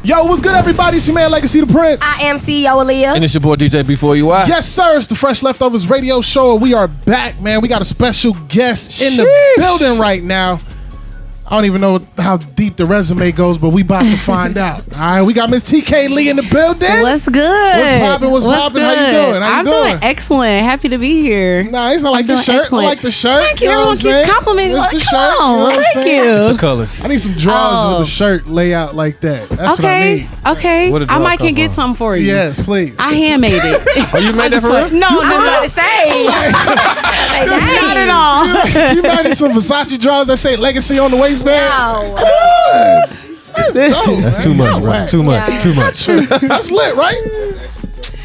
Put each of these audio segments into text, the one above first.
Yo, what's good, everybody? It's your man, Legacy the Prince. I am CEO AALIYAH. And it's your boy, DJ B4EY. Yes, sir. It's the Fresh Leftovers Radio Show. We are back, man. We got a special guest in the building right now. I don't even know how deep the resume goes, but we about to find out. All right, we got Miss TK Lee in the building. What's good? What's poppin'? How you doing? I'm doing excellent. Happy to be here. Nice. I like the shirt. Excellent. I like the shirt. Thank you. Everyone keeps complimenting. It's the shirt. Thank you. It's the colors. I need some drawers with the shirt layout like that. That's what I need. Okay. I might can get something for you. Yes, please. I handmade it. Oh, you made that for real? No, I'm about to say. not at all. You imagine some Versace drawers that say Legacy on the waistband? No. That's dope, That's too much, bro. Too much. Yeah. Too much. That's lit, right?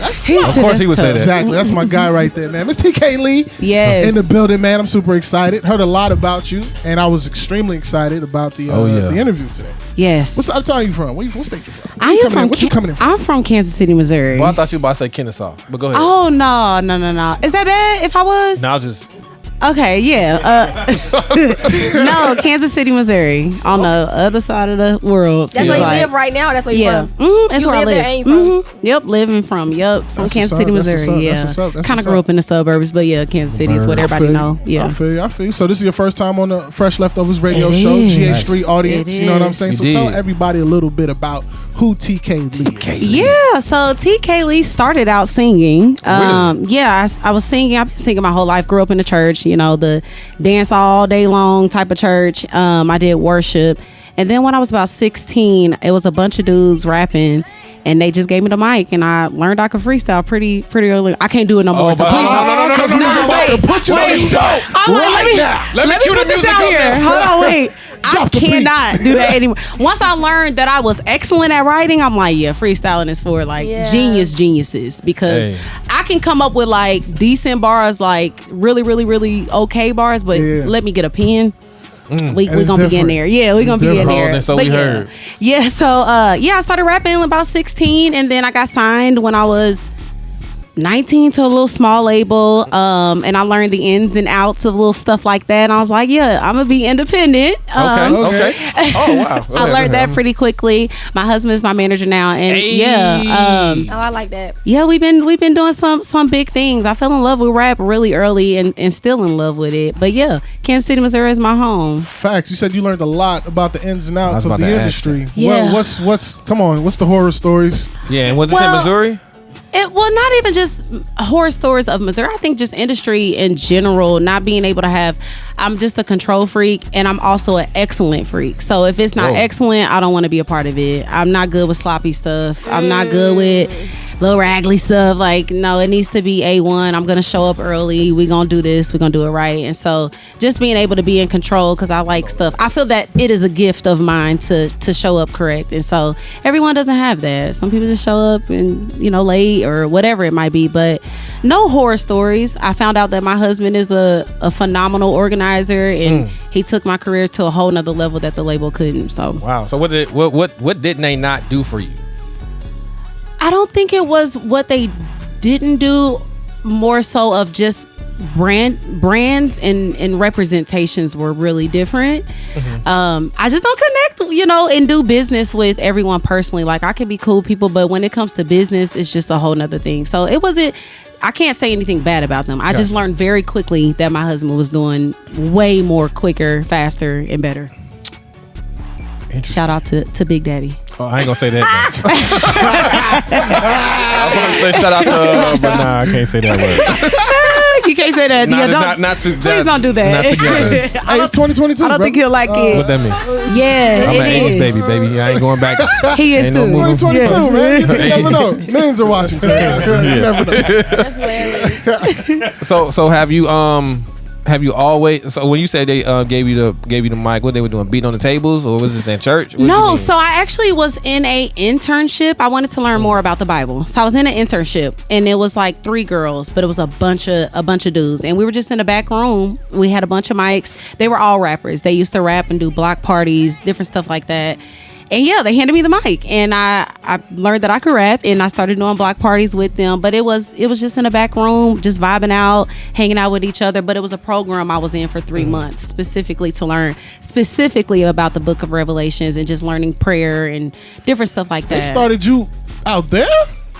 Of course he would say that. Exactly. That's my guy right there, man. Miss TK Lee Yes. in the building, man. I'm super excited. Heard a lot about you, and I was extremely excited about the interview today. Yes. What side you from? What state you from? I am from. What you coming in from? I'm from Kansas City, Missouri. Well, I thought you were about to say Kennesaw, but go ahead. Oh no. Is that bad? If I was? Now just. Okay, yeah. No, Kansas City, Missouri, on the other side of the world. That's where you live right now. That's where you're from. That's You where I live live. there, ain't you from? Yep, living from. Yep, from That's Kansas what's City, up, that's Missouri. what's up, that's Kind of what's grew up. up in the suburbs, but yeah, Kansas City is what everybody know. Yeah, I feel you. So this is your first time on the Fresh Leftovers Radio It Show, is. GH3 audience. It You know what I'm is. saying? You So did. tell everybody a little bit about who TK Lee is. Yeah, so TK Lee started out singing. Yeah, I was singing. I've been singing my whole life. Grew up in the church, you know, the dance all day long type of church. I did worship. And then when I was about 16, it was a bunch of dudes rapping. And they just gave me the mic, and I learned I could freestyle pretty early. I can't do it no more. So please No. Put you on spot. I'm like, let me cue the put this music out up here. there. Hold on, wait. I Drop the beat. cannot do that anymore. Once I learned that I was excellent at writing, I'm like, yeah, freestyling is for like geniuses because I can come up with like decent bars, like really okay bars, but let me get a pen. We gonna be in there. Yeah, we gonna be in there. So but we heard. Yeah, so I started rapping about 16, and then I got signed when I was 19 to a little small label, and I learned the ins and outs of little stuff like that, and I was like, yeah, I'm gonna be independent. Okay. Oh, wow. I learned that pretty quickly. My husband is my manager now, and I like that. yeah, we've been doing some big things. I fell in love with rap really early, and still in love with it. But yeah, Kansas City, Missouri is my home. Facts. You said you learned a lot about the ins and I outs was of the about to industry. ask Yeah. Well, what's the horror stories? Yeah, and was this in Missouri? Not even just horror stories of Missouri. I think just industry in general, not being able to have. I'm just a control freak, and I'm also an excellent freak. So if it's not excellent, I don't want to be a part of it. I'm not good with sloppy stuff. I'm not good with little raggedy stuff. Like, no, it needs to be A1. I'm gonna show up early. We gonna do this. We gonna do it right. And so just being able to be in control, because I like stuff. I feel that it is a gift of mine to show up correct. And so everyone doesn't have that. Some people just show up and late or whatever it might be. But no horror stories. I found out that my husband is a phenomenal organizer, and he took my career to a whole nother level that the label couldn't. So Wow. So what didn't they not do for you? I don't think it was what they didn't do, more so of just brands and representations were really different. I just don't connect, and do business with everyone personally. Like, I can be cool people, but when it comes to business, it's just a whole nother thing. So I can't say anything bad about them. I just learned very quickly that my husband was doing way more quicker, faster, and better. Shout out to Big Daddy. Oh, I ain't gonna say that. I'm gonna say shout out to, but nah, I can't say that word. You can't say that. Please don't do that. Not together. Hey, it's 2022. I don't think he'll like it. What that mean? Yeah, I'm an it 80s is. baby. I ain't going back. He is Ain't no too. moving. 2022, man. You never know. Millions are watching. So you never know. That's hilarious. So have you always? So when you said they gave you the mic, what they were doing, beating on the tables, or was this in church? What No, so I actually was in a internship. I wanted to learn more about the Bible, so I was in an internship, and it was like 3 girls, but it was a bunch of dudes, and we were just in the back room. We had a bunch of mics. They were all rappers. They used to rap and do block parties, different stuff like that. yeah, they handed me the mic, and I learned that I could rap, and I started doing block parties with them. But it was just in a back room, just vibing out, hanging out with each other. But it was a program I was in for 3 months, specifically to learn specifically about the Book of Revelations and just learning prayer and different stuff like that. They started you out there?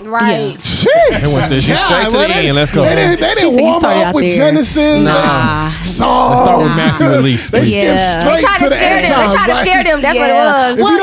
Right. Yeah. Shit. They went straight to the end. Let's go. They didn't She said you warm started up out with there. Genesis. Nah. Songs. Let's start with Matthew at least. They please. skipped Yeah. straight Trying to to the scare end them. They times. trying to scare them. That's what it was. Well,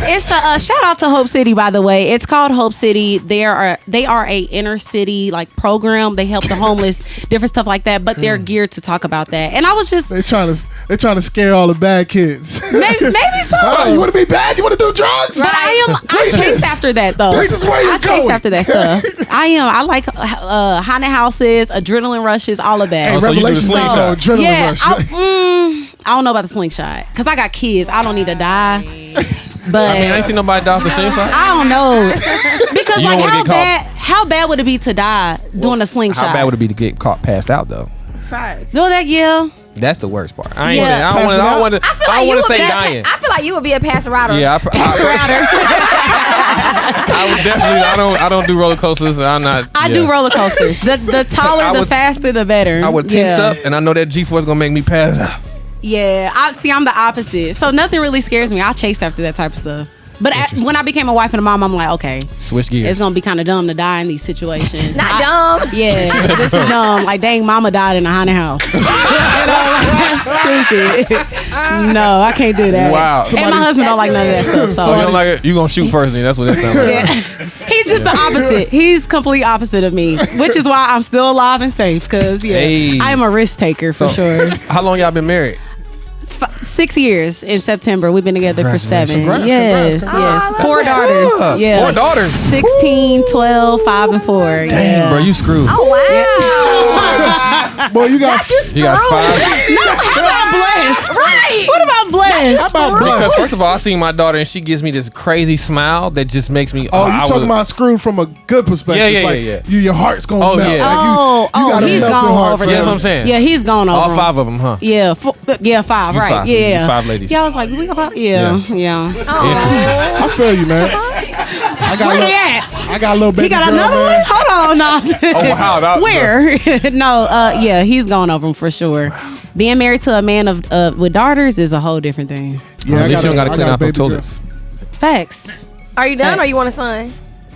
it's a shout out to Hope City, by the way. It's called Hope City. They are a inner city like program. They help the homeless, different stuff like that. But they're geared to talk about that. And I was just They're trying to scare all the bad kids. maybe so. Oh, you want to be bad? You want to do drugs? But I chase after that though. This is where you're I chase going. after that stuff. I like haunted houses, adrenaline rushes, all of that. Hey, Oh, so you do the Revelation slingshot. adrenaline Yeah, rush. I don't know about the slingshot because I got kids. I don't need to die. But I mean, I ain't seen nobody die off the slingshot. I don't know because You like don't wanna get how bad would it be to die doing a slingshot? How bad would it be to get caught passed out though? No, that yeah. That's the worst part. I ain't Yeah. saying. I don't want to. I feel I like don't you want would to say be. dying. I feel like you would be a passer router. Yeah, I would definitely. I don't do roller coasters. I'm not. I yeah. do roller coasters. The taller, I the would- faster, the better. I would tense Yeah. up, and I know that G4 is gonna make me pass out. Yeah, I'm the opposite. So nothing really scares me. I chase after that type of stuff. But when I became a wife and a mom, I'm like, okay, Switch gears. it's gonna be kind of dumb to die in these situations. Not dumb. Yeah, this is dumb. Like, dang, mama died in a haunted house. You know, like, that's stupid. No, I can't do that. Wow. And my husband don't like none of that stuff. So So, you don't like it? You gonna shoot first? Then that's what that sounds like. yeah. He's just the opposite. He's complete opposite of me, which is why I'm still alive and safe. Because Hey. I am a risk taker for sure. How long y'all been married? 6 years in September. We've been together for 7. Congrats, Yes, congrats. yes. Oh, 4 what's daughters. up. Yeah. 4 daughters. 16, 12, 5, and 4. Dang, yeah. bro, you screwed. Oh wow. Boy, you got. You got 5. How about blessed? Right. What about blessed? How about Because blessed? first of all, I seen my daughter and she gives me this crazy smile that just makes me. Oh, I you talking was- about screwed from a good perspective? Yeah, like, yeah. Your heart's gonna Oh, melt. yeah. Like, you got a he's melting gone heart over for Yeah, them. that's what I'm saying. Yeah, he's gone over All them. 5 of them, huh? Yeah, 5, You right? 5. Yeah, You 5 ladies. Yeah, I was like, we got 5. Yeah. Interesting. I feel you, man. I got. Where a they little- at? I got a little baby He got girl, another man. one? Hold on, no. Oh wow! That, Where? No, yeah, he's gone over them for sure. Being married to a man of with daughters is a whole different thing. Yeah, At least you don't gotta I clean got a up her baby girl. toilets. Facts. Are you done or Thanks. you want a son?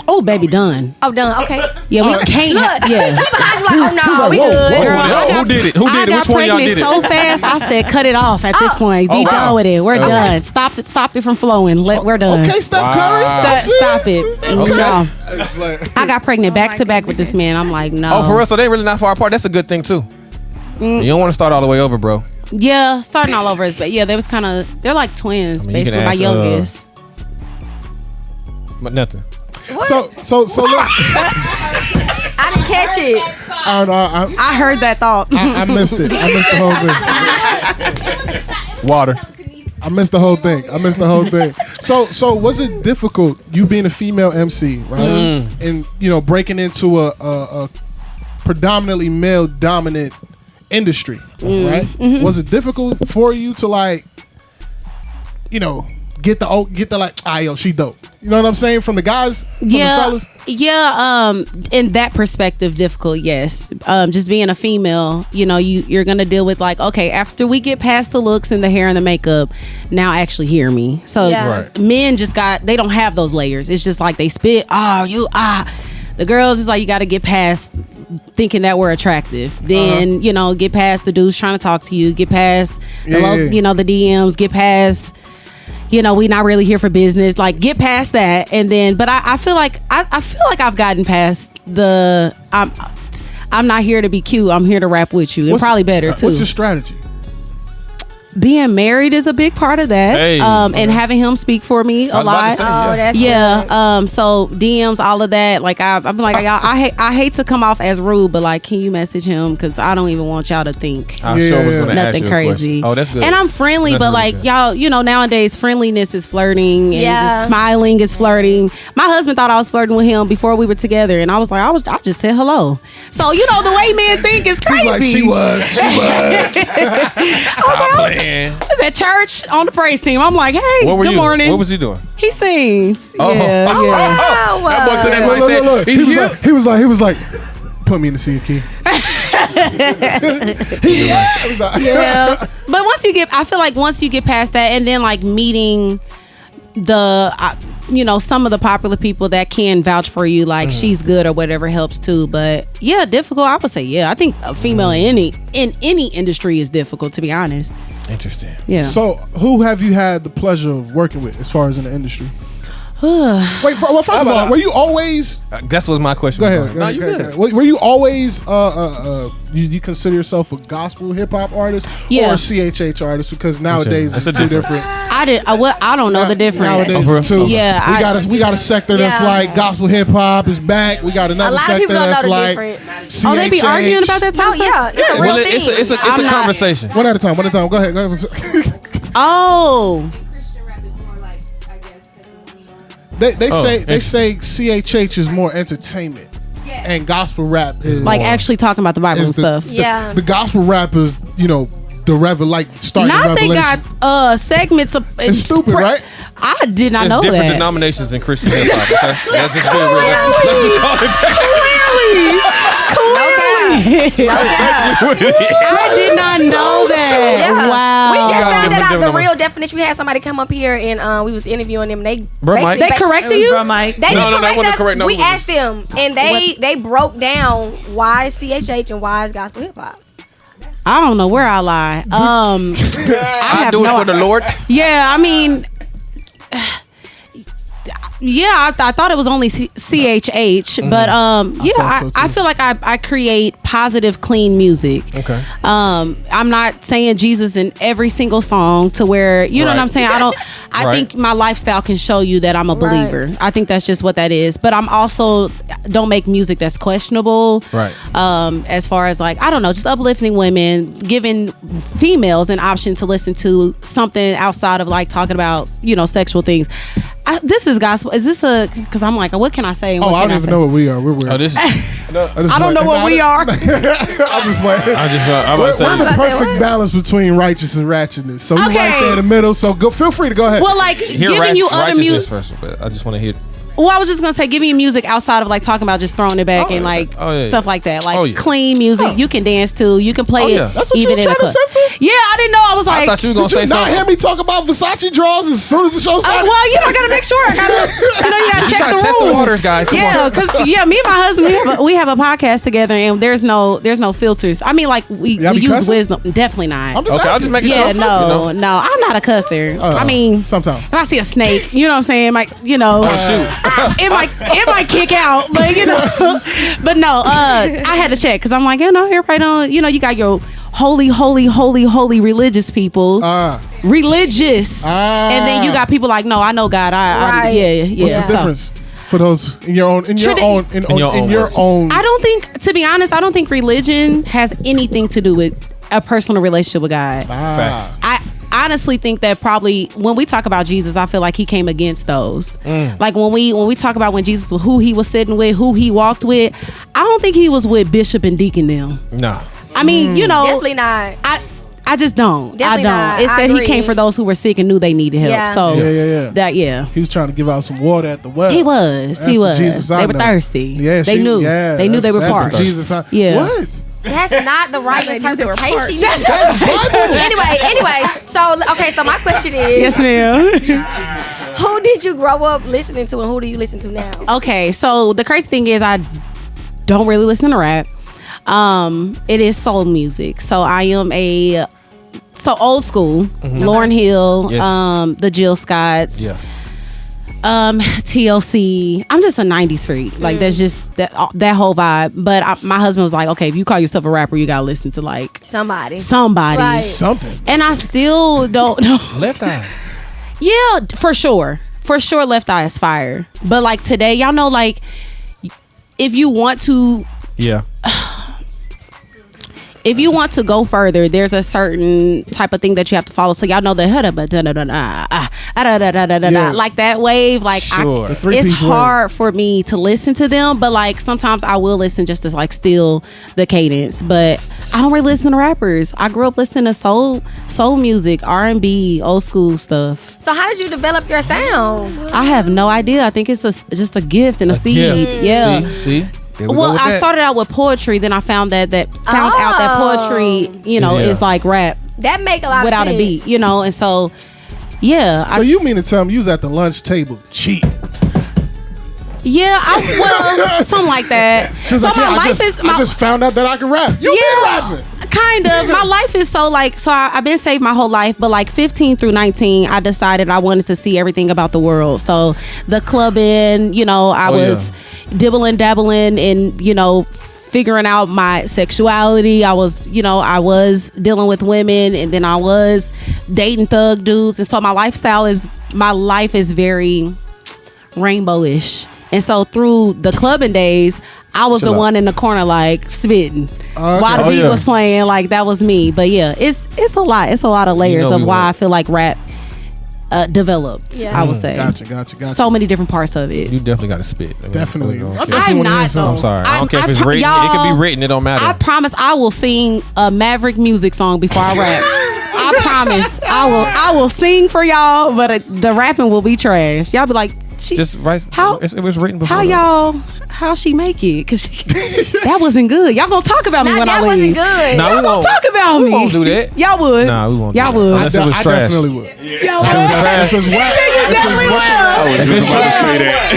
Oh, baby, done. Oh, done. Okay. Yeah, we can't. Look, Yeah. he behind you like, oh no, like, we whoa, good. whoa, Girl, whoa. Who did it? Who did I it? got Which one of y'all pregnant did it? so fast. I said, cut it off at this point. Be Oh, done wow. with it. We're Okay. done. Stop it from flowing. We're done. Okay, Steph Wow. Curry. Stop it. No. It's like- I got pregnant back to back with this man. I'm like, no. Oh, for real? So they really not far apart. That's a good thing too. You don't want to start all the way over, bro. Yeah, starting all over is bad. Yeah, they was kind of. They're like twins, I mean, you can basically. My ask, youngest. But nothing. So look, I didn't catch it. I heard that thought. I missed it. I missed the whole thing. Water. I missed the whole thing. So was it difficult, you being a female MC, right? And breaking into a predominantly male dominant industry, right? Was it difficult for you to get the like, yo, she dope. You know what I'm saying? From the guys, from the fellas. Yeah, in that perspective, difficult, yes. Just being a female, you're gonna deal with like, okay, after we get past the looks and the hair and the makeup, now actually hear me. So Yeah. Right. men they don't have those layers. It's just like they spit, the girls is like, you gotta get past thinking that we're attractive. Then, get past the dudes trying to talk to you, get past the the DMs, get past we not really here for business. Like, get past that, and then. But I feel like I've gotten past the. I'm not here to be cute. I'm here to rap with you, and probably better too. What's your strategy? Being married is a big part of that, Hey. and having him speak for me a I was about to lot. say, Oh, that's good. Yeah. So DMs, all of that. Like I'm like, y'all, I hate to come off as rude, but like, can you message him? Because I don't even want y'all to think I sure was going to ask nothing you a crazy. question. Oh, that's good. And I'm friendly, That's but really like good. y'all, nowadays friendliness is flirting, and Yeah. just smiling is flirting. My husband thought I was flirting with him before we were together, and I was like, I just said hello. So the way men think is crazy. He's like, she was. I was like, Man. I was at church on the praise team. I'm like, hey, What were good you? morning. What was he doing? He sings. Oh. Yeah, Oh. yeah. Oh. That boy took that boy Look, said, look. He was like, put me in the sea of key. Yeah. But I feel like once you get past that, and then like meeting some of the popular people that can vouch for you, like she's good or whatever, helps too. But yeah, difficult. I would say, yeah. I think a female in any industry is difficult, to be honest. Interesting. Yeah. So, who have you had the pleasure of working with as far as in the industry? Wait, first of all, were you always? That was my question. Go ahead. No, you good. Were you always? You consider yourself a gospel hip hop artist or a CHH artist? Because nowadays it's two different. I don't know the difference. Nowadays it's two. Yeah, we got a sector that's like gospel hip hop is back. We got another sector that's like CHH. Oh, they be arguing about that type of stuff? Yeah, it's a real thing. It's a conversation. One at a time. Go ahead. Oh. They say CHH is more entertainment, and gospel rap is like actually talking about the Bible and stuff. The gospel rap is the starting Not revelation. they got segments of. It's stupid, right? I did not know different that. denominations in Christian hip hop. Okay, let's just get real. Let's just call it that. I did not know that. Yeah. Wow. We just found Different out the denomination. real definition. We had somebody come up here and we was interviewing them. They Mike. They corrected you? They didn't correct us. We asked them, and they broke down why is CHH and why is gospel hip hop. I don't know where I lie. I do it for the Lord. Yeah, I mean, yeah, I thought it was only CHH, but I feel like I create positive, clean music. Okay. I'm not saying Jesus in every single song to where you know what I'm saying. I think my lifestyle can show you that I'm a believer. I think that's just what that is. But I'm also don't make music that's questionable. Right. As far as like, I don't know, just uplifting women, giving females an option to listen to something outside of like talking about sexual things. This is gospel. Is this because I'm like, what can I say? I don't even know what we are. We're weird. Oh, this. I don't know what we are. I'm just playing. I'm We're about to the perfect balance between righteous and ratchetness. So we're right there in the middle. So feel free to go ahead. Well, like giving you other music first, but I just want to hear. Well, I was just gonna say, giving you music outside of like talking about just throwing it back and like stuff like that, like clean music you can dance to, you can play it. That's what even you in was a trying club. to censor? Yeah, I didn't know. I was like, I thought you were gonna say Did you not something. hear me talk about Versace draws as soon as the show started? well, I gotta make sure. I gotta, you gotta check trying the to test the rules. waters, guys. Come Yeah, on. because me and my husband, we have a podcast together, and there's no filters. I mean, like we use cussing? wisdom. Definitely not. I'm just Okay, I'll asking. just make it Yeah, sure. no, I'm not a cusser. I mean, sometimes. if I see a snake, you know what I'm saying, like, it might kick out, but but no, I had to check because I'm like, everybody don't, you got your holy religious people, religious, and then you got people like, no, I know God, yeah. What's the difference for those in your own? I don't think, to be honest, I don't think religion has anything to do with a personal relationship with God. Facts. I honestly think that probably when we talk about Jesus, I feel like he came against those. Like when we talk about when Jesus, who he was sitting with, who he walked with, I don't think he was with bishop and deacon them. No. I mean, Definitely not. I just don't. Definitely I don't. not. It said he came for those who were sick and knew they needed help. Yeah. So Yeah. He was trying to give out some water at the well. He was. That's the Jesus I They were know. thirsty. Yeah, they knew. They knew they were that's parched. the Jesus. Yeah. What? That's not the right interpretation. That's Bible. Anyway, so my question is, Yes, ma'am. who did you grow up listening to, and who do you listen to now? Okay, so the crazy thing is I don't really listen to rap. It is soul music. So I am old school. Lauryn Hill, Yes. the Jill Scotts, TLC. I'm just a 90s freak. Like that's just that whole vibe. But my husband was like, okay, if you call yourself a rapper, you gotta listen to like Somebody. Right. Something. And I still don't know. Left Eye. Yeah, for sure. Left Eye is fire. But like today, y'all know, like if you want to, Yeah. if you want to go further, there's a certain type of thing that you have to follow. So y'all know the like that wave. Like it's hard for me to listen to them, but like sometimes I will listen just to like steal the cadence. But I don't really listen to rappers. I grew up listening to soul music, R&B, old school stuff. So how did you develop your sound? I have no idea. I think it's just a gift and a seed. Gift. Yeah. See? Well, I started out with poetry, then I found out that poetry, is like rap. That make a lot without of sense. a beat, and so yeah. So you mean to tell me you was at the lunch table cheating? Yeah, something like that. So like, I just found out that I can rap. You been rapping. Kind of. My life is so I've been saved my whole life, but like 15 through 19, I decided I wanted to see everything about the world. So the clubbing, I was dibbling, dabbling in, figuring out my sexuality. I was dealing with women, and then I was dating thug dudes. And so my life is very rainbowish. And so through the clubbing days, I was the one in the corner like spitting while the beat was playing. Like that was me. But yeah, it's a lot. It's a lot of layers of why I feel like rap developed. Yeah. I would say. Gotcha. So many different parts of it. You definitely got to spit. Definitely. I'm not. I'm sorry. I don't care if it's written. It can be written. It don't matter. I promise I will sing a Maverick music song before I rap. I promise. I will sing for y'all, but the rapping will be trash. Y'all be like, it was written before. How she make it? Cause that wasn't good. Y'all gonna talk about me when I leave. That wasn't good. Y'all gonna talk about me. We won't do that. Y'all would. Nah, we won't. Y'all would. Unless it was I trash. definitely would. Y'all would. If it's whack, You definitely will.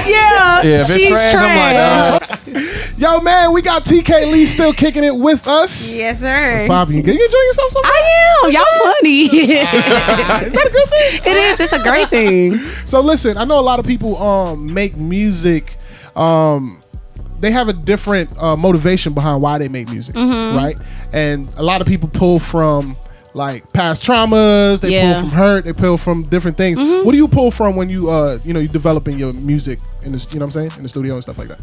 Yeah, if she's it's trash. Yo, man, we got TK Lee still kicking it with us. Yes, sir. Bobby, you enjoying yourself so much? I am. Y'all funny. Is that a good thing? It is. It's a great thing. So listen, I know a lot of people make music. They have a different motivation behind why they make music, right? And a lot of people pull from like past traumas. They pull from hurt. They pull from different things. What do you pull from when you you developing your music in this? You know what I'm saying, in the studio and stuff like that?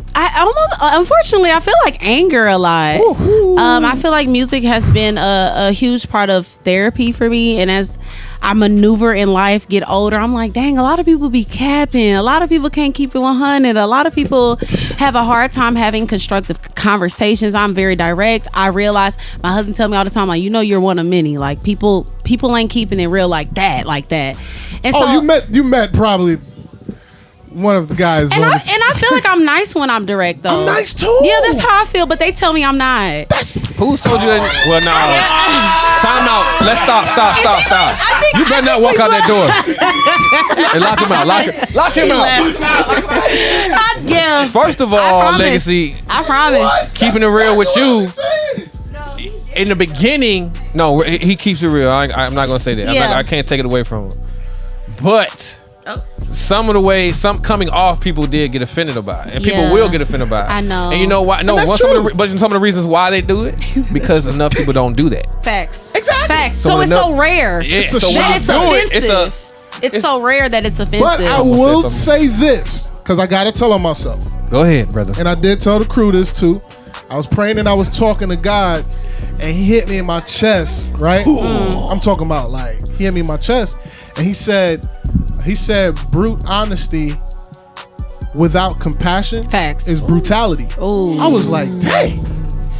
Unfortunately, I feel like anger a lot. I feel like music has been a huge part of therapy for me, and as I maneuver in life, get older, I'm like, dang, a lot of people be capping. A lot of people can't keep it 100. A lot of people have a hard time having constructive conversations. I'm very direct. I realize my husband tell me all the time, like, you're one of many. Like people ain't keeping it real like that. And so you met probably one of the guys. And I feel like I'm nice when I'm direct, though. I'm nice too. Yeah, that's how I feel, but they tell me I'm not. Who told you that? Well, no. Time out. Let's stop. You better not walk out that door. And lock him out. Lock him out. Yeah. First of all, Legacy. I promise. Keeping it real with you. In the beginning, no, he keeps it real. I'm not gonna say that. Yeah. I can't take it away from him. But some of the way, some coming off, people did get offended about it, and people will get offended by it. I know. And you know why? No, some of the reasons why they do it, because enough people don't do that. Facts. Exactly. Facts. So it's so rare. Yeah. It's offensive. It's so rare that it's offensive. But I will say this, because I gotta tell on myself. Go ahead, brother. And I did tell the crew this too. I was praying and I was talking to God, and he hit me in my chest, right? I'm talking about like he hit me in my chest, and he said brute honesty without compassion is brutality. Ooh. I was like, dang.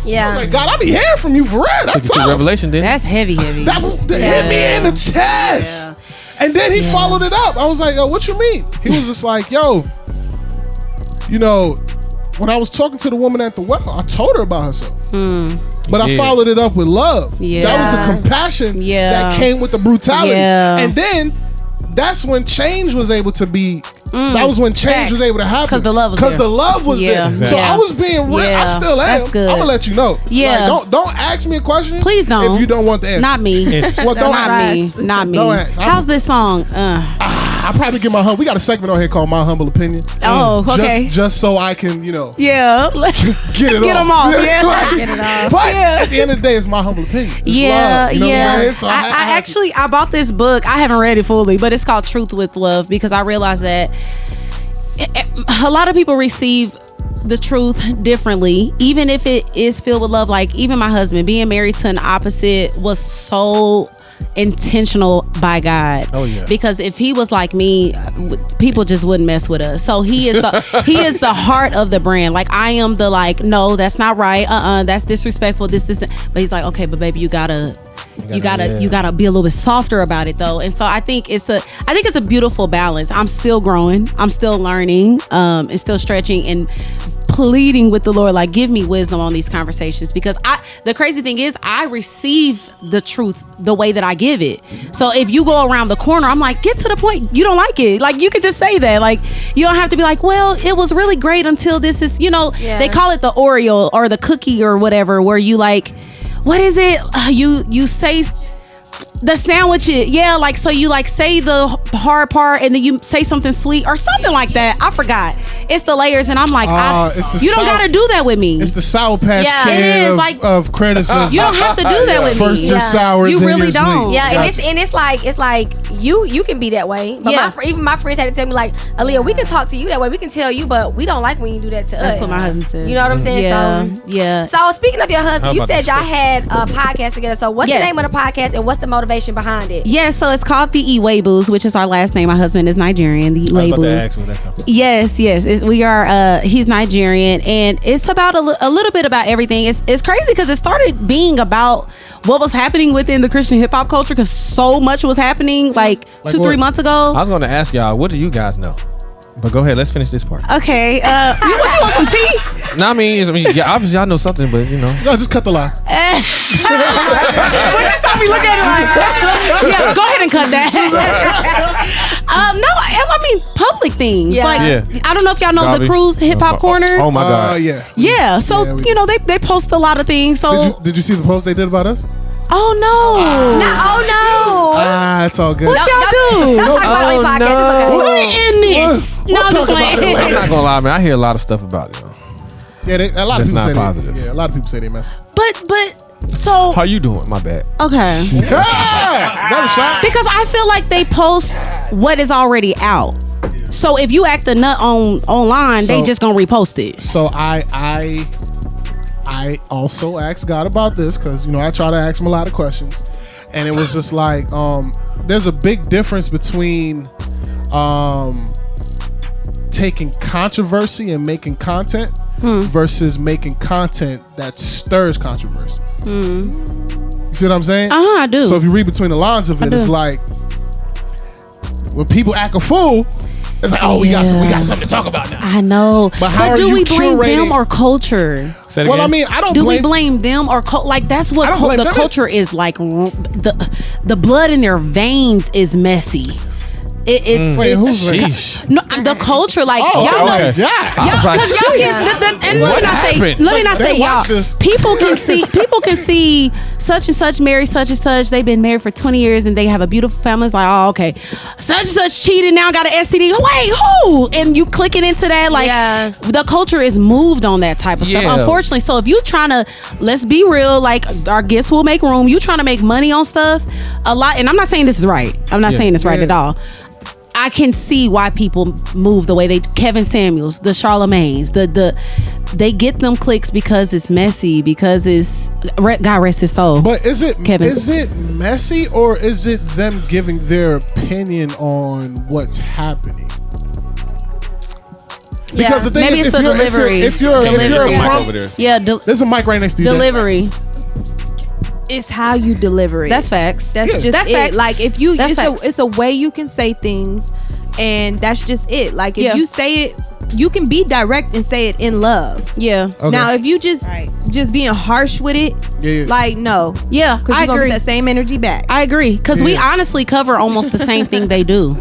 Yeah. I was like, God, I be hearing from you for real. That's tough. Revelation, didn't it? That's heavy. That hit me in the chest. Yeah. And then he followed it up. I was like, yo, what you mean? He was just like, yo, when I was talking to the woman at the well, I told her about herself. But I followed it up with love. Yeah. That was the compassion that came with the brutality. Yeah. And then that's when change was able to be. That was when change was able to happen. Because the love was there. Exactly. So I was being real. I still am. That's good. I'm gonna let you know. Yeah. Like, don't ask me a question. Please don't. If you don't want the answer. Not me. Well, Not me. Don't ask. How's this song? I probably get my we got a segment on here called My Humble Opinion. Oh, okay. Just so I can, get them off. Get them off. Get it off. But at the end of the day, it's my humble opinion. It's love, So I bought this book. I haven't read it fully, but it's called Truth with Love, because I realized that a lot of people receive the truth differently, even if it is filled with love. Like even my husband being married to an opposite was so intentional by God. Oh yeah. Because if he was like me, people just wouldn't mess with us. So he is the heart of the brand. Like I am the like, no, that's not right. That's disrespectful. This. But he's like, okay, but baby, you gotta be a little bit softer about it though. And so I think it's a beautiful balance. I'm still growing. I'm still learning. And still stretching and pleading with the Lord, like, give me wisdom on these conversations, because the crazy thing is I receive the truth the way that I give it. So if you go around the corner, I'm like, get to the point. You don't like it. Like you could just say that. Like you don't have to be like, well, it was really great until this is, they call it the Oreo or the cookie or whatever, where you like, what is it? You say the sandwiches, like, so you like say the hard part and then you say something sweet or something like that. I forgot. It's the layers, and I'm like, you don't gotta do that with me. It's the Sour Patch Kid of criticism. You don't have to do that with me. First you're sour, you then really you're don't. sweet. Yeah, and it's like you can be that way. But even my friends had to tell me like, Aaliyah, we can talk to you that way. We can tell you, but we don't like when you do that to us. That's what my husband said. You know what I'm saying? Yeah. So speaking of your husband, you said y'all had a podcast together. So what's the name of the podcast and what's the motivation behind it? Yeah, so it's called the Iwebus, which is our last name. My husband is Nigerian. The Iwebus. Yes. We are. He's Nigerian, and it's about a little bit about everything. It's crazy because it started being about what was happening within the Christian hip hop culture, because so much was happening like 2-3 months ago. I was going to ask y'all, what do you guys know? But go ahead, let's finish this part. Okay. You want some tea? No, I mean, obviously y'all know something, but No, just cut the line. What you saw me look at it like? Yeah, go ahead and cut that. No, I mean public things. Yeah. Like I don't know if y'all know the Cruise Hip Hop Corner. Oh my God. Yeah. So they post a lot of things. So did you see the post they did about us? Oh no! It's all good. What y'all do? Don't talk about it on the podcast. We're in this. We'll talk about it. I'm not gonna lie, man. I hear a lot of stuff about it. Yeah, a lot of people say positive. a lot of people say they mess. But so how you doing? My bad. Okay. Is that a shot? Because I feel like they post what is already out. So if you act a nut online, they just gonna repost it. So I also asked God about this, because I try to ask him a lot of questions, and it was just like there's a big difference between taking controversy and making content versus making content that stirs controversy. You see what I'm saying? I do. So if you read between the lines of it, it's like when people act a fool, it's like, we got something to talk about now. I know. But do we blame them or culture? Well, I mean, I don't. Do we blame them or like that's what the culture is like? The blood in their veins is messy. It's the culture, like y'all know, let me not say y'all. People can see such and such married such and such. They've been married for 20 years and they have a beautiful family. It's like, oh, okay, such and such cheated, now got an STD. Wait, who? And you clicking into that, like the culture is moved on that type of stuff. Unfortunately, so if you trying to, let's be real, like our gifts will make room. You trying to make money on stuff a lot, and I'm not saying this is right. I'm not saying this right at all. I can see why people move the way they. Kevin Samuels, the Charlemagne's, they get them clicks because it's messy, because it's God rest his soul. But is it messy, or is it them giving their opinion on what's happening? Because the thing maybe is, it's the delivery. If you're a prompt, there's a mic right next to you. Delivery. It's how you deliver it. That's facts. That's facts. it. Like if you, it's a way you can say things, and that's just it. Like if you say it, you can be direct and say it in love. Yeah. Okay. Now if you just being harsh with it, like no. Yeah. Because you're gonna get that same energy back. I agree. Because we honestly cover almost the same thing they do.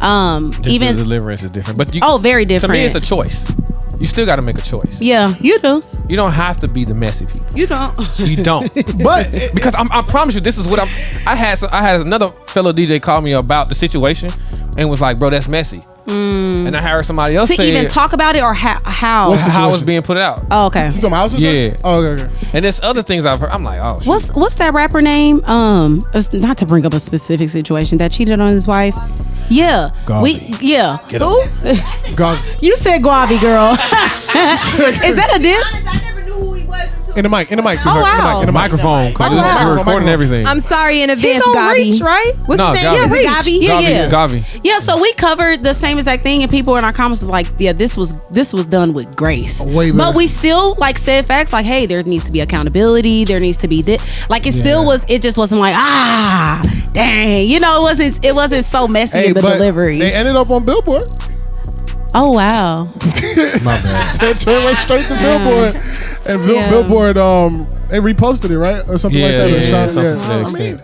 Even the deliverance is different, but very different. To me, it's a choice. You still got to make a choice. Yeah, you do. You don't have to be the messy people. You don't. You don't. But because I promise you, this is what I had another fellow DJ call me about the situation and was like, bro, that's messy. And I heard somebody else say even talk about it, or how it's being put out. Oh, okay. You talking about yeah. Oh, okay. And there's other things I've heard. I'm like, oh, what's that rapper name? Not to bring up a specific situation, that cheated on his wife. Yeah. Garvey. Who? You said Guavi, girl. Is that a dip? I never knew who he was until In the mic. Oh, wow. In the Microphone. Microphone. We're recording everything. I'm sorry in advance, He's on Gavi. Reach, right? What's No, his name? Gavi. Is it Gavi? Yeah. Gavi. Yeah, so we covered the same exact thing, and people in our comments was like, "Yeah, this was done with grace." Way better. But we still like said facts, like, "Hey, there needs to be accountability. There needs to be this." Like it still was. It just wasn't like, dang, you know, it wasn't so messy in the but delivery. They ended up on Billboard. Oh wow. My bad. They went straight to Billboard, and Billboard they reposted it, right, or something like that. Yeah, something to that extent.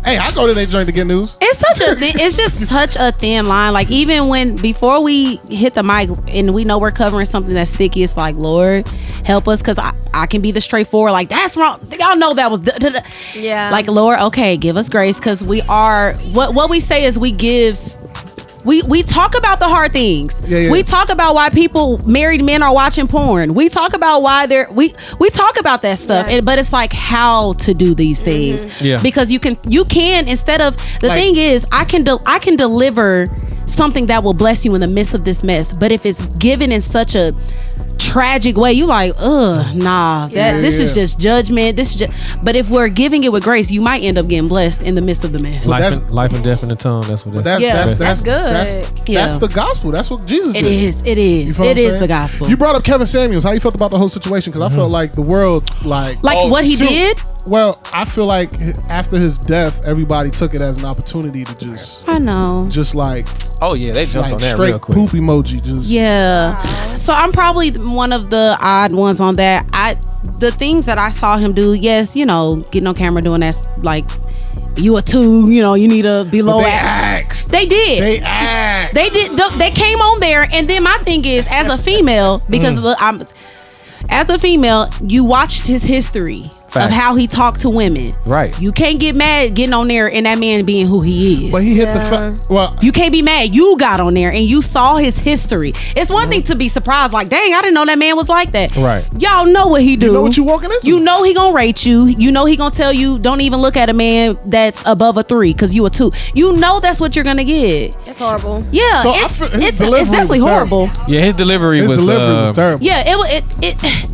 I go to their joint to get news. It's just such a thin line. Like even before we hit the mic and we know we're covering something that's sticky, it's like, Lord, help us, because I can be the straightforward, like, that's wrong. Y'all know that was Yeah. like, Lord, okay, give us grace, because we are what we say is we talk about the hard things. Yeah. We talk about why married men are watching porn. We talk about why we talk about that stuff. Yeah. But it's like how to do these things. Yeah. Because you can instead of thing is I can deliver something that will bless you in the midst of this mess. But if it's given in such a tragic way, you like, this is just judgment. But if we're giving it with grace, you might end up getting blessed in the midst of the mess. Life and death in the tongue. That's what that's. That's good. That's the gospel. That's what Jesus did. It is. You feel what I'm saying? The gospel. You brought up Kevin Samuels. How you felt about the whole situation? Because I felt like the world, what he did. Well, I feel like after his death, everybody took it as an opportunity to just. I know. Just like. Oh yeah, they jumped on that straight real quick. poop emoji. Just. Yeah. So I'm probably one of the odd ones on that. The things that I saw him do, yes, getting on camera doing that, like, you a 2, you need to be low. They asked. They did. They asked. They did. They came on there, and then my thing is, as a female, because as a female, you watched his history. Of how he talked to women. Right. You can't get mad getting on there and that man being who he is. But he hit the well. You can't be mad. You got on there and you saw his history. It's one thing to be surprised, like, dang, I didn't know that man was like that. Right. Y'all know what he do. You know what you walking into. You know he gonna rate you. You know he gonna tell you, don't even look at a man that's above a 3 because you a 2. You know that's what you're gonna get. That's horrible. Yeah. So it's definitely horrible. Yeah, his delivery was terrible. Yeah, it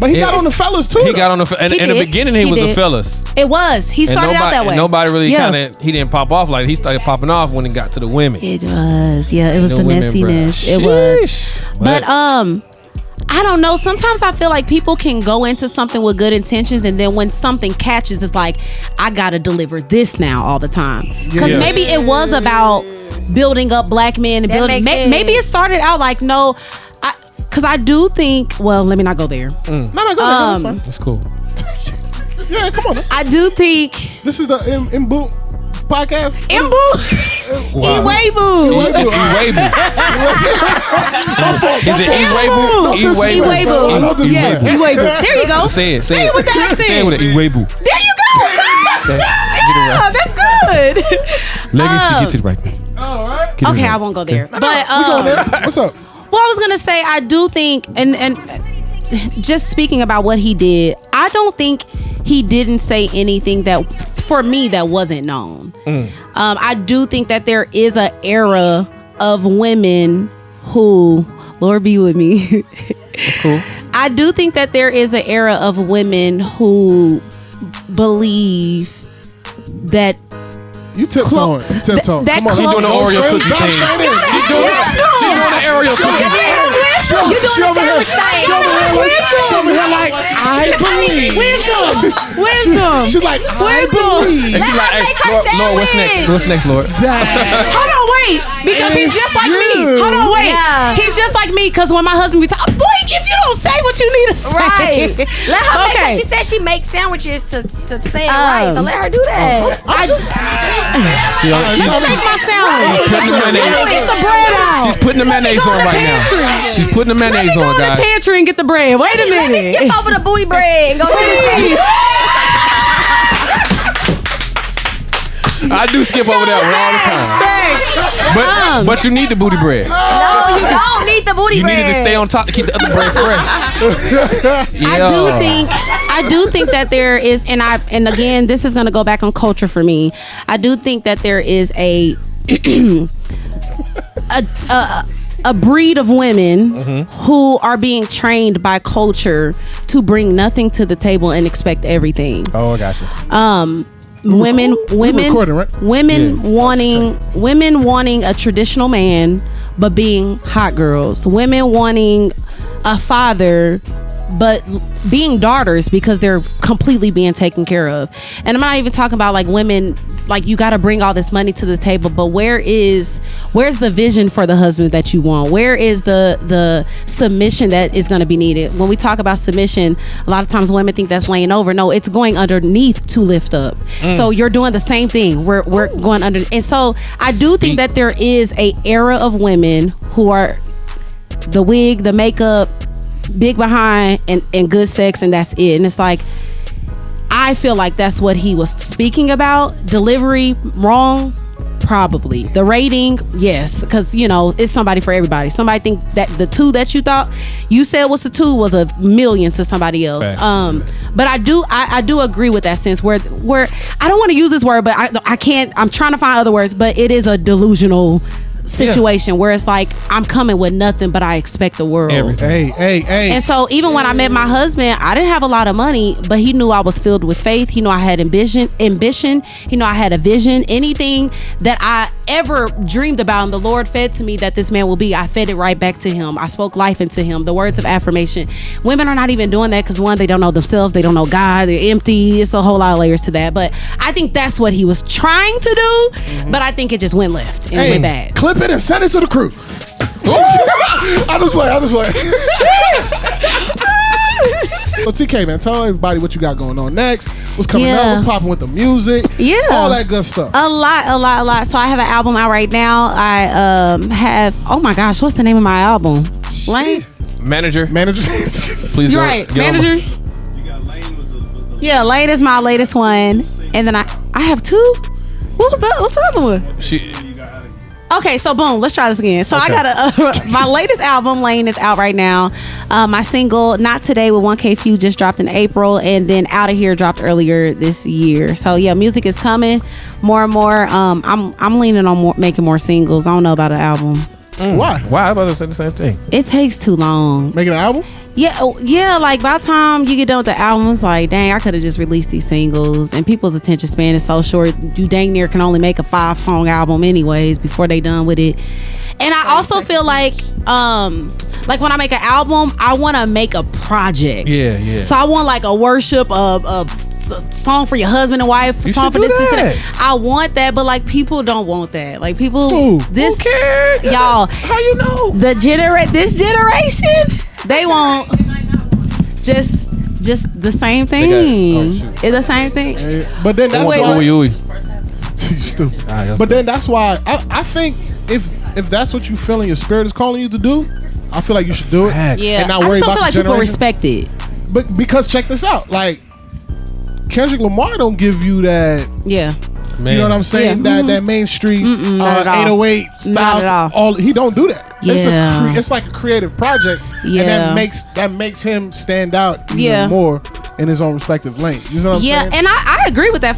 But he got on the fellas too. He got on the in the beginning he was the fellas. It was. He started out that way. And nobody really he didn't pop off like he started popping off when it got to the women. It was. Yeah, it was the women, messiness. Bruh. It was. But I don't know. Sometimes I feel like people can go into something with good intentions, and then when something catches, it's like, I gotta deliver this now all the time. Because maybe it was about building up black men and building. Maybe it started out like, no, because I do think. Well, let me not go there. No, go there. That's That's cool. Yeah, come on. I do think this is the Mbu podcast. Mbu. Iwebu. Is it Iwebu? Iwebu. Yeah, Iwebu. There you go. Say it with that accent. Say it with it. Iwebu. There you go. Yeah, that's good. Legacy gets it right. All right. Okay, I won't go there. But we going there. What's up? Well, I was gonna say, I do think, and just speaking about what he did, I don't think he didn't say anything that, for me, that wasn't known. I do think that there is an era of women who, Lord be with me. That's cool. I do think that there is an era of women who believe that. You tiptoeing. Come on, she's doing the Oreo cookie thing. She's doing the Oreo cookie. Show me her like, I believe. Wisdom. She's like, I believe. And she's like, hey, Lord, what's next? What's next, Lord? Hold on, wait. Because he's just like me. Hold on, wait. Yeah. He's just like me, because when my husband be talking, boy, if you don't say what you need to say. Right. Let her make it. She said she makes sandwiches to say it right. So let her do that. She make my sandwich. Get the bread out. She's putting the mayonnaise on right now. She's putting the mayonnaise on, guys. Let me go to the pantry and get the bread. Wait a minute. Let me skip over the booty bread and go to the I do skip over that one all the time. But you need the booty bread. No, you don't need the booty bread. You needed to stay on top to keep the other bread fresh. I do think that there is, and again, this is going to go back on culture for me. I do think that there is a a breed of women who are being trained by culture to bring nothing to the table and expect everything. Oh, I got you. Women wanting a traditional man but being hot girls. Women wanting a father but being daughters because they're completely being taken care of. And I'm not even talking about like women, like you got to bring all this money to the table, but where's the vision for the husband that you want? Where is the submission that is going to be needed? When we talk about submission, a lot of times women think that's laying over. No, it's going underneath to lift up. So you're doing the same thing. We're going under. And so I do think that there is a era of women who are the wig, the makeup, big behind and good sex, and that's it. And it's like, I feel like that's what he was speaking about. Delivery, wrong, probably. The rating, yes, because it's somebody for everybody. Somebody think that the 2 that you thought you said was the 2 was 1,000,000 to somebody else. But I do agree with that sense where I don't want to use this word, but I can't. I'm trying to find other words, but it is a delusional situation where it's like I'm coming with nothing but I expect the world. Everything. Hey. And so even when I met my husband, I didn't have a lot of money, but he knew I was filled with faith. He knew I had ambition. He knew I had a vision. Anything that I ever dreamed about and the Lord fed to me that this man will be, I fed it right back to him. I spoke life into him, the words of affirmation. Women are not even doing that because one, they don't know themselves, they don't know God, they're empty. It's a whole lot of layers to that. But I think that's what he was trying to do, but I think it just went left and went bad. Clip it and send it to the crew. I just play. So TK, man, tell everybody what you got going on next. What's coming up? What's popping with the music? Yeah, all that good stuff. A lot. So I have an album out right now. I have. Oh my gosh, what's the name of my album? Lane. Manager. Please. You're right. Manager. Yeah, Lane is my latest one, and then I have 2. What's the other one? Okay, so boom, let's try this again. So I got my latest album, Lane, is out right now. My single, Not Today with 1K Few, just dropped in April, and then Out of Here dropped earlier this year. So yeah, music is coming more and more. I'm leaning on making more singles. I don't know about an album. Why? I was about to say the same thing. It takes too long. Making an album? Yeah. Like by the time you get done with the album, it's like, dang, I could have just released these singles. And people's attention span is so short. You dang near can only make a 5-song album anyways before they done with it. And I also feel like when I make an album, I want to make a project. Yeah. So I want like a worship of song for your husband and wife, song for this and that. I want that, but like people don't want that. Like people, who cares? Y'all, how you know? This generation, they want just the same thing. It's the same thing. But then that's why you stupid. But then that's why I think if that's what you feel in your spirit is calling you to do, I feel like you should do it. Yeah, and not worry about I still feel like people respect it. But because check this out, like Kendrick Lamar don't give you that. Yeah. Man. You know what I'm saying? That Main Street 808 style. He don't do that. Yeah. It's like a creative project, and that makes him stand out even more in his own respective lane. You know what I'm saying? Yeah, and I agree with that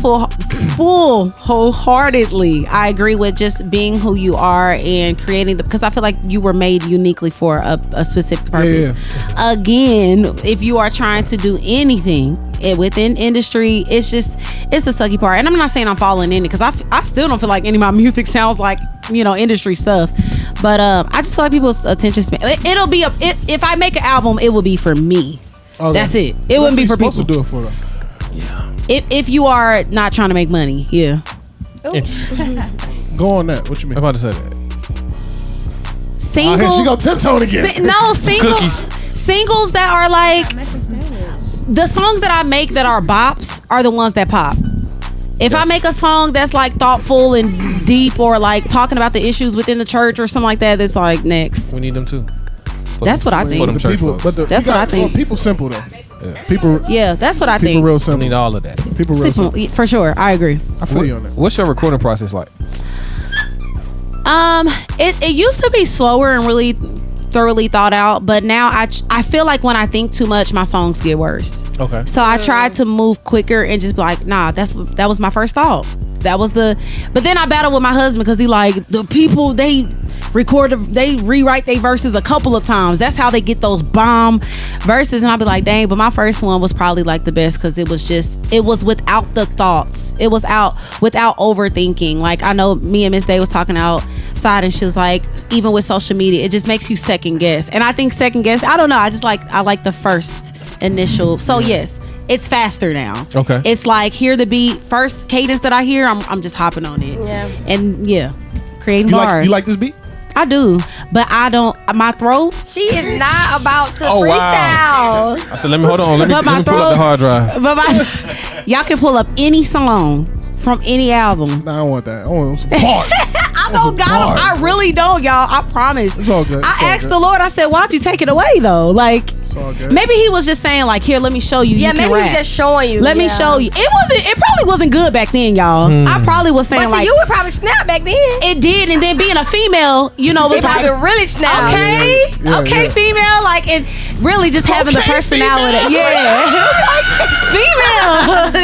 wholeheartedly. I agree with just being who you are and creating because I feel like you were made uniquely for a specific purpose. Yeah. Again, if you are trying to do anything within industry, it's a sucky part. And I'm not saying I'm falling in it because I still don't feel like any of my music sounds like industry stuff. But I just feel like people's attention span. It'll be if I make an album, it will be for me. Okay. That's it. It wouldn't be for people. Supposed to do it for them. Yeah. If you are not trying to make money, yeah. Go on that. What you mean? I'm about to say that. Singles. She go tiptoeing again. Singles that are like the songs that I make that are bops are the ones that pop. If I make a song that's like thoughtful and deep or like talking about the issues within the church or something like that, that's like next. We need them too. That's what I think. That's what I think. People simple though. Yeah. People. Yeah, that's what I think. People real simple. Need all of that. People real simple. For sure, I agree. I feel you on that. What's your recording process like? It used to be slower and really thoroughly thought out, but now I feel like when I think too much, my songs get worse. Okay. So I tried to move quicker and just be like, nah, that was my first thought. But then I battled with my husband because he like, the people, they rewrite their verses a couple of times. That's how they get those bomb verses. And I'll be like, dang, but my first one was probably like the best because it was without the thoughts. It was out without overthinking. Like, I know me and Miss Day was talking outside and she was like, even with social media, it just makes you second guess. And I think second guess, I don't know, I like the first initial. So yes, it's faster now. Okay. It's like, hear the beat, first cadence that I hear, I'm just hopping on it. Yeah. And yeah, creating bars. You like this beat? I do, but I don't. My throat. She is not about to freestyle. Wow. I said, let me pull up the hard drive. But y'all can pull up any song from any album. Nah, I don't want that. I want some parts. I don't got them. I really don't, y'all. I promise. It's all good. I asked the Lord. I said, "Why'd you take it away, though?" Like, it's all good. Maybe He was just saying, like, "Here, let me show you." Yeah, you maybe can rap. He's just showing you. Let me show you. It probably wasn't good back then, y'all. I probably was saying, but like, you would probably snap back then. It did, and then being a female, was it probably like, really snap. Okay, female, like, and really just having the personality. Female. Yeah, female.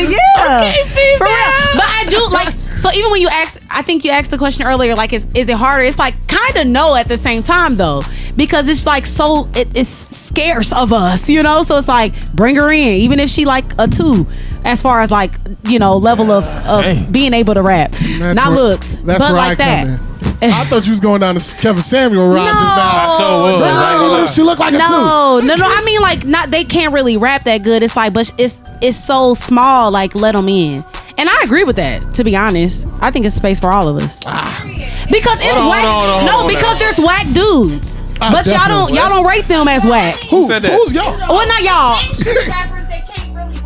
Yeah, okay, female. For real. But I do like. So even when you asked, I think you asked the question earlier, like, is it harder? It's like kind of no at the same time though, because it's like it's scarce of us, So it's like, bring her in, even if she like a 2, as far as like level of being able to rap, not looks, but like that. I thought you was going down to Kevin Samuel route just now. So was. She looked like a 2. No. I mean, like, not they can't really rap that good. It's like, but it's so small. Like, let them in. And I agree with that, to be honest. I think it's space for all of us. Because it's whack. No, because there's whack dudes. But y'all don't rate them as whack. Who said that? Who's y'all? Well, not y'all.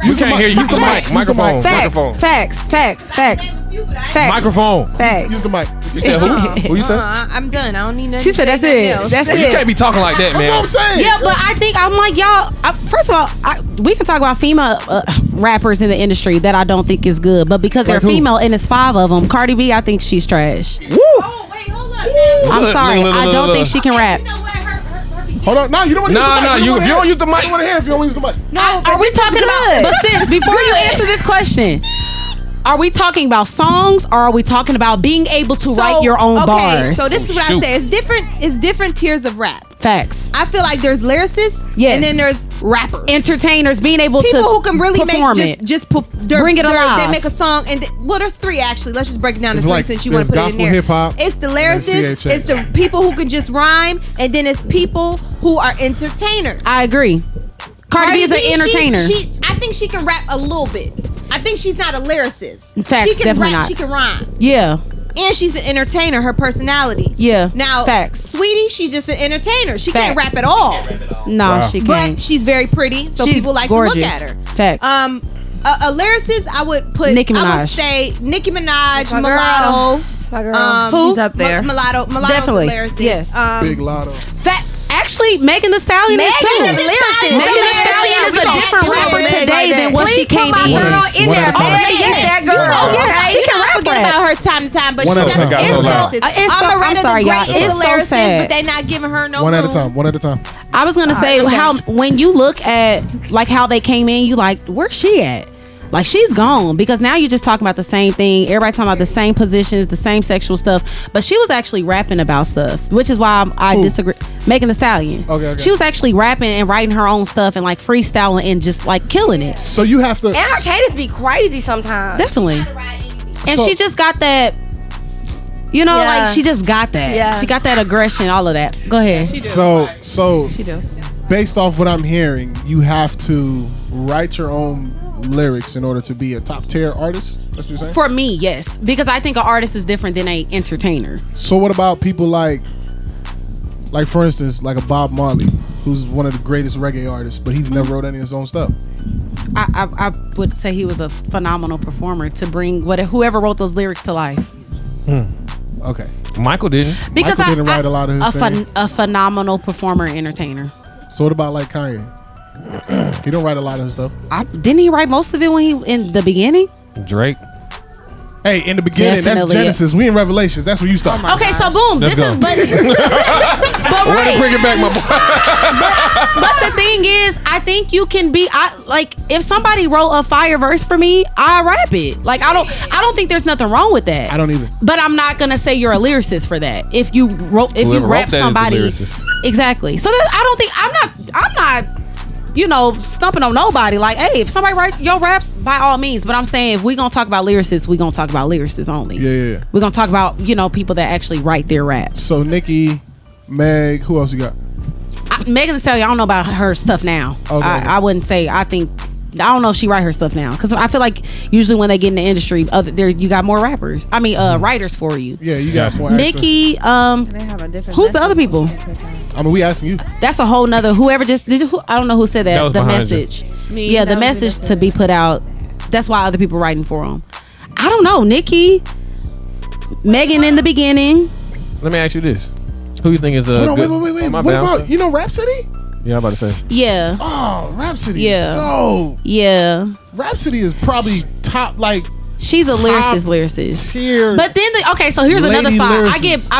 You can't hear you. Use the mic. Microphone. Facts. Microphone. Facts. Use the mic. You said who? Who you said? I'm done. I don't need nothing. She said that's it. That's it. You can't be talking like that, man. That's what I'm saying. Yeah, but I think I'm like, y'all. First of all, we can talk about female rappers in the industry that I don't think is good, but because they're female and it's 5 of them, Cardi B, I think she's trash. Woo! Oh wait, hold up. I'm sorry, I don't think she can rap. Hold on, no, you don't want to use the mic. If you don't use the mic, I don't want to hear if you don't use the mic. No, are we talking about? But sis, before you answer this question, are we talking about songs or are we talking about being able to write your own bars? So this is what I say. It's different tiers of rap. Facts. I feel like there's lyricists, and then there's rappers, entertainers, being able people to who can really perform make bring it alive. They make a song, and there's 3 actually. Let's just break it down to 3 like, since you want to put it in there. Hip hop. It's the lyricists, it's the people who can just rhyme, and then it's people who are entertainers. I agree. Cardi B is an entertainer. I think she can rap a little bit. I think she's not a lyricist. Facts, she can definitely rap, not. she can rhyme. Yeah. And she's an entertainer, her personality. Yeah. Now, facts. Sweetie, she's just an entertainer. She facts. can't rap at all. No, she can't. But she's very pretty, so people like gorgeous. to look at her. Facts. A lyricist, I would put Nicki Minaj. I would say Nicki Minaj, Mulatto. My girl. Who? She's up there. Mulatto. Definitely. Lyricist. Yes. Big Lotto. Actually, Megan Thee Stallion is too. Megan Thee Stallion is a different rapper today than what she came in. Yes. Oh yes, she can rap. Forget about her time to time, but one at a time. I'm sorry, y'all. It's so sad. But they not giving her no one room. One at a time. I was gonna say how when you look at like how they came in, you like, where's she at? Like, she's gone because now you're just talking about the same thing. Everybody talking about the same positions, the same sexual stuff. But she was actually rapping about stuff, which is why I disagree. Megan Thee Stallion. Okay. She was actually rapping and writing her own stuff and like freestyling and just like killing it. So you have to. And her cadence be crazy sometimes. Definitely. And she just got that. Like she just got that. Yeah. She got that aggression, all of that. Go ahead. So she do. Based off what I'm hearing, you have to write your own lyrics in order to be a top tier artist. That's what you're saying? For me, yes, because I think an artist is different than an entertainer. So what about people like for instance, like a Bob Marley, who's one of the greatest reggae artists, but he's never wrote any of his own stuff? I would say he was a phenomenal performer to bring whoever wrote those lyrics to life. Okay. Michael didn't. Because Michael didn't write a lot of his things. A phenomenal performer and entertainer. So what about like Kanye? He don't write a lot of his stuff. Didn't he write most of it when he in the beginning? Drake. Hey, in the beginning, definitely. That's Genesis. We in Revelations. That's where you start. Okay, so boom. This is but But Way to bring it back, my boy. but the thing is, I think you can be. Like if somebody wrote a fire verse for me, I rap it. Like I don't think there's nothing wrong with that. I don't either. But I'm not gonna say you're a lyricist for that. If you rap somebody, exactly. So I don't think I'm not. Stumping on nobody. Like, hey, if somebody write your raps, by all means. But I'm saying if we gonna talk about lyricists, we gonna talk about lyricists only. Yeah. We're gonna talk about people that actually write their raps. So Nicki, Meg, who else you got? Megan Thee Stallion, I don't know about her stuff now. Okay. I wouldn't say. I don't know if she write her stuff now because I feel like usually when they get in the industry, you got more rappers. I mean, writers for you. Yeah, you got more. Nicki. They have a different who's the other people? I mean, we asking you. That's a whole nother. Whoever just did. I don't know who said that. The message. Yeah, the message to be put out. That's why other people writing for them. I don't know. Nicki, Megan in the beginning. Let me ask you this: who you think is a good? Wait. What about Rhapsody? Yeah, I'm about to say. Yeah. Oh, Rhapsody. Yeah. Dope. Yeah. Rhapsody is probably top She's a lyricist. Tier. But then so here's another side.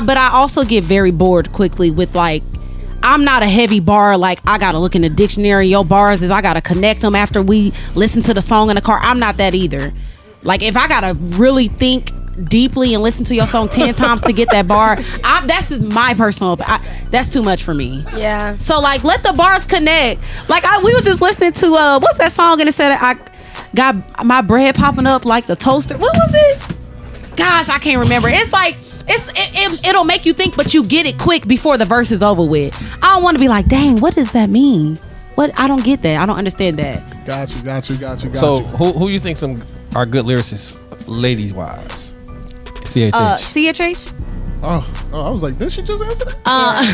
But I also get very bored quickly with I'm not a heavy bar. Like I gotta look in the dictionary. Your bars is I gotta connect them after we listen to the song in the car. I'm not that either. Like if I gotta really think deeply and listen to your song 10 times to get that bar, that's my personal. That's too much for me. Yeah. So let the bars connect. We was just listening to what's that song and it said I got my bread popping up like the toaster. What was it? Gosh, I can't remember. It's it'll make you think, but you get it quick before the verse is over with. I don't want to be like, dang, what does that mean? What? I don't get that. I don't understand that. Got you. So who you think are good lyricists, ladies wise? CHH. CHH. Oh, I was like, did she just answer that? I was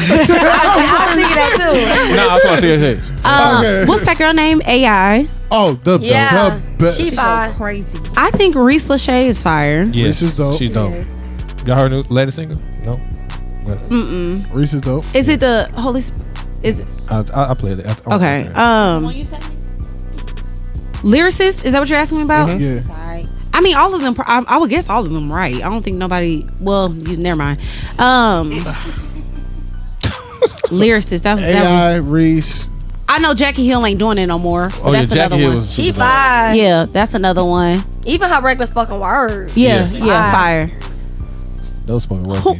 thinking that too. No, I was going to CHH. Okay. What's that girl name? AI. Oh, the best. She fire. So crazy. I think Reese Lachey is fire. Yes, Reese is dope. She's dope. Y'all heard her latest single? No. Reese is dope. Is it the Holy? Is it? I played it. Okay. Lyricist? Is that what you're asking me about? Mm-hmm. Yeah. I mean, all of them. I would guess all of them right. I don't think nobody. Well, never mind. Lyricist. That was AI, Reese. I know Jackie Hill ain't doing it no more. But that's another one. She fire. Yeah, that's another one. Even her regular spoken words. Yeah, fire. Those spoken words. Who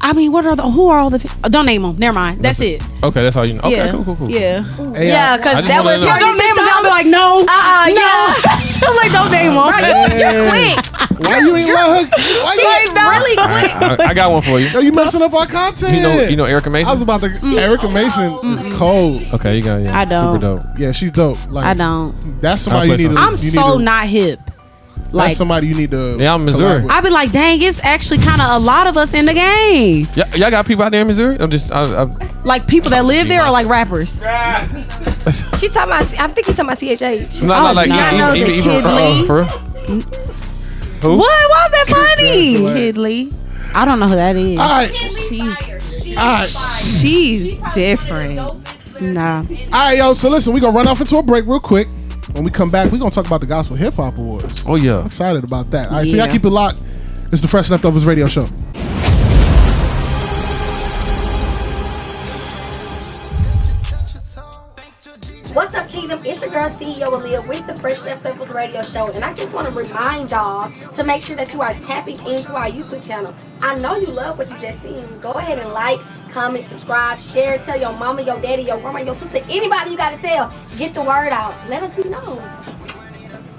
are all the? Don't name them. Never mind. That's it. Okay, that's all you know. Okay, Yeah. cool. Yeah. Yeah, because that was Don't name them. I'll be like, no. No. I'm like, don't name them. Bro, you're quick. Why you ain't let her? She's really quick. I got one for you. Yo, you messing up our content. You know Erica Mason? I was about to. Erica Mason is cold. Okay, you got it. Yeah. I don't. Super dope. Yeah, she's dope. I don't. That's somebody you need to. I'm so not hip. That's somebody you need to. Yeah, I'm Missouri. I be like, dang, it's actually kind of a lot of us in the game. Y'all got people out there in Missouri? I'm just. Like people that live there or like rappers? She's talking about. I think he's talking about CHH. Not like even for real. Who? What? Why is that funny? Kidley. I don't know who that is. All right. She's different. Nah. All right, yo. So listen, we gonna run off into a break real quick. When we come back, we're going to talk about the Gospel Hip Hop Awards. Oh, yeah. I'm excited about that. All right, so y'all keep it locked. It's the Fresh Leftovers Radio Show. What's up, Kingdom? It's your girl, CEO AALIYAH, with the Fresh Leftovers Radio Show. And I just want to remind y'all to make sure that you are tapping into our YouTube channel. I know you love what you just seen. Go ahead and like, comment, subscribe, share, tell your mama, your daddy, your grandma, your sister, anybody you got to tell. Get the word out. Let us be known.